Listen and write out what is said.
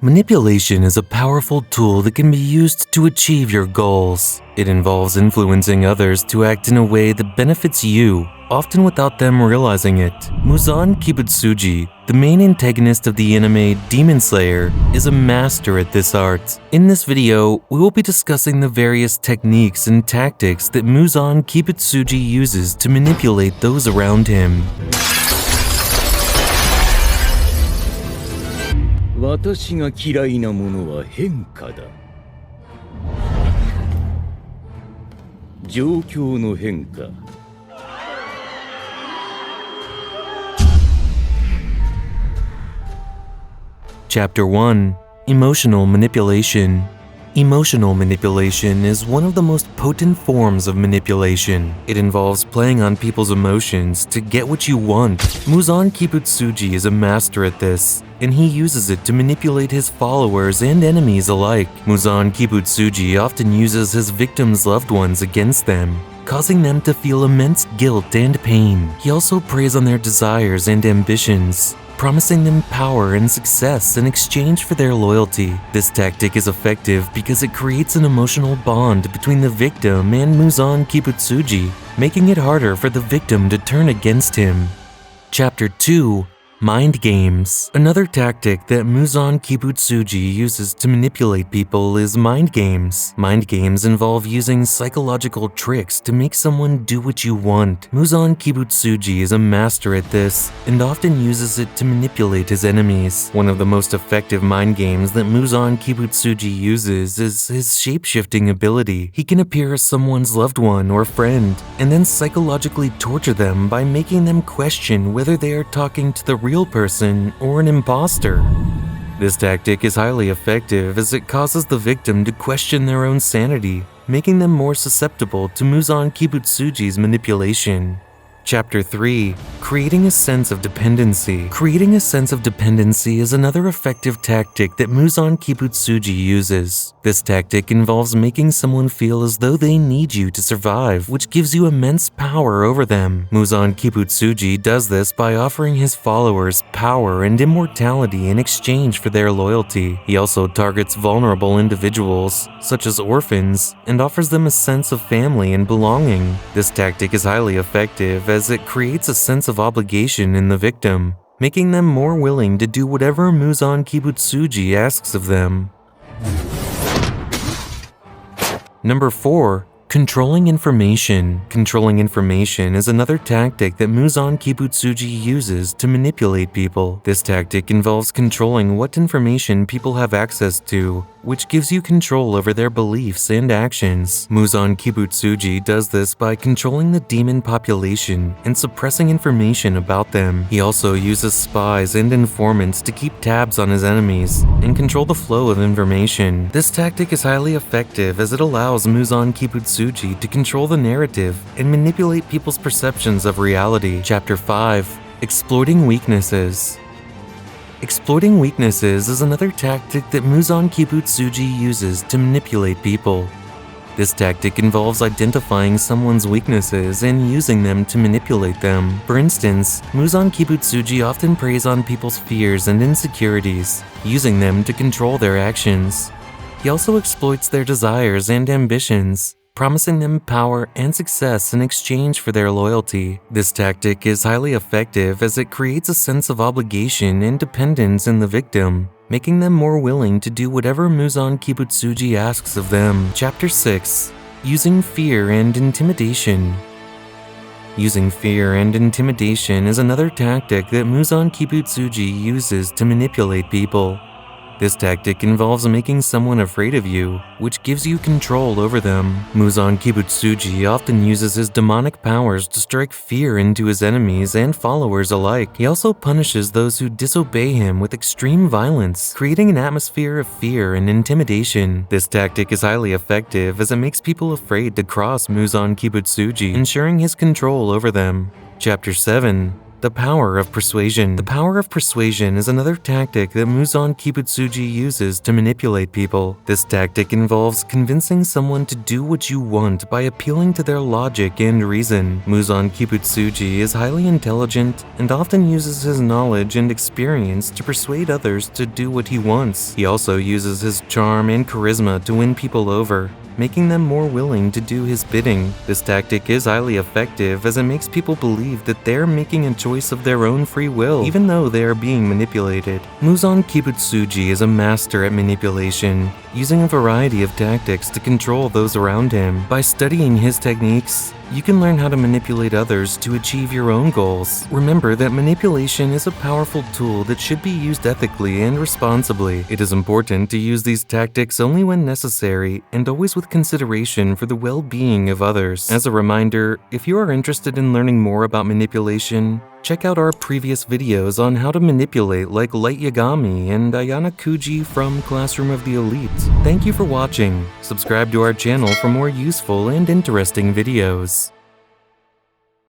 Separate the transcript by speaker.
Speaker 1: Manipulation is a powerful tool that can be used to achieve your goals. It involves influencing others to act in a way that benefits you, often without them realizing it. Muzan Kibutsuji, the main antagonist of the anime Demon Slayer, is a master at this art. In this video, we will be discussing the various techniques and tactics that Muzan Kibutsuji uses to manipulate those around him.
Speaker 2: 私が嫌いなものは変化だ。状況の変化。
Speaker 1: Chapter 1: Emotional Manipulation. Emotional manipulation is one of the most potent forms of manipulation. It involves playing on people's emotions to get what you want. Muzan Kibutsuji is a master at this, and he uses it to manipulate his followers and enemies alike. Muzan Kibutsuji often uses his victims' loved ones against them, causing them to feel immense guilt and pain. He also preys on their desires and ambitions, promising them power and success in exchange for their loyalty. This tactic is effective because it creates an emotional bond between the victim and Muzan Kibutsuji, making it harder for the victim to turn against him. Chapter 2: Mind Games. Another tactic that Muzan Kibutsuji uses to manipulate people is mind games. Mind games involve using psychological tricks to make someone do what you want. Muzan Kibutsuji is a master at this and often uses it to manipulate his enemies. One of the most effective mind games that Muzan Kibutsuji uses is his shape-shifting ability. He can appear as someone's loved one or friend and then psychologically torture them by making them question whether they are talking to the real person or an imposter. This tactic is highly effective as it causes the victim to question their own sanity, making them more susceptible to Muzan Kibutsuji's manipulation. Chapter 3: Creating a sense of dependency. Creating a sense of dependency is another effective tactic that Muzan Kibutsuji uses. This tactic involves making someone feel as though they need you to survive, which gives you immense power over them. Muzan Kibutsuji does this by offering his followers power and immortality in exchange for their loyalty. He also targets vulnerable individuals, such as orphans, and offers them a sense of family and belonging. This tactic is highly effective as it creates a sense of obligation in the victim, making them more willing to do whatever Muzan Kibutsuji asks of them. Number 4: Controlling information. Controlling information is another tactic that Muzan Kibutsuji uses to manipulate people. This tactic involves controlling what information people have access to, which gives you control over their beliefs and actions. Muzan Kibutsuji does this by controlling the demon population and suppressing information about them. He also uses spies and informants to keep tabs on his enemies and control the flow of information. This tactic is highly effective as it allows Muzan Kibutsuji to control the narrative and manipulate people's perceptions of reality. Chapter 5: Exploiting Weaknesses. Exploiting weaknesses is another tactic that Muzan Kibutsuji uses to manipulate people. This tactic involves identifying someone's weaknesses and using them to manipulate them. For instance, Muzan Kibutsuji often preys on people's fears and insecurities, using them to control their actions. He also exploits their desires and ambitions, promising them power and success in exchange for their loyalty. This tactic is highly effective as it creates a sense of obligation and dependence in the victim, making them more willing to do whatever Muzan Kibutsuji asks of them. Chapter 6: Using Fear and Intimidation. Using fear and intimidation is another tactic that Muzan Kibutsuji uses to manipulate people. This tactic involves making someone afraid of you, which gives you control over them. Muzan Kibutsuji often uses his demonic powers to strike fear into his enemies and followers alike. He also punishes those who disobey him with extreme violence, creating an atmosphere of fear and intimidation. This tactic is highly effective as it makes people afraid to cross Muzan Kibutsuji, ensuring his control over them. Chapter 7: The power of persuasion. The power of persuasion is another tactic that Muzan Kibutsuji uses to manipulate people. This tactic involves convincing someone to do what you want by appealing to their logic and reason. Muzan Kibutsuji is highly intelligent and often uses his knowledge and experience to persuade others to do what he wants. He also uses his charm and charisma to win people over, making them more willing to do his bidding. This tactic is highly effective as it makes people believe that they're making a choice of their own free will, even though they are being manipulated. Muzan Kibutsuji is a master at manipulation, using a variety of tactics to control those around him. By studying his techniques, you can learn how to manipulate others to achieve your own goals. Remember that manipulation is a powerful tool that should be used ethically and responsibly. It is important to use these tactics only when necessary and always with consideration for the well-being of others. As a reminder, if you are interested in learning more about manipulation, check out our previous videos on how to manipulate like Light Yagami and Ayana Kuji from Classroom of the Elite. Thank you for watching. Subscribe to our channel for more useful and interesting videos.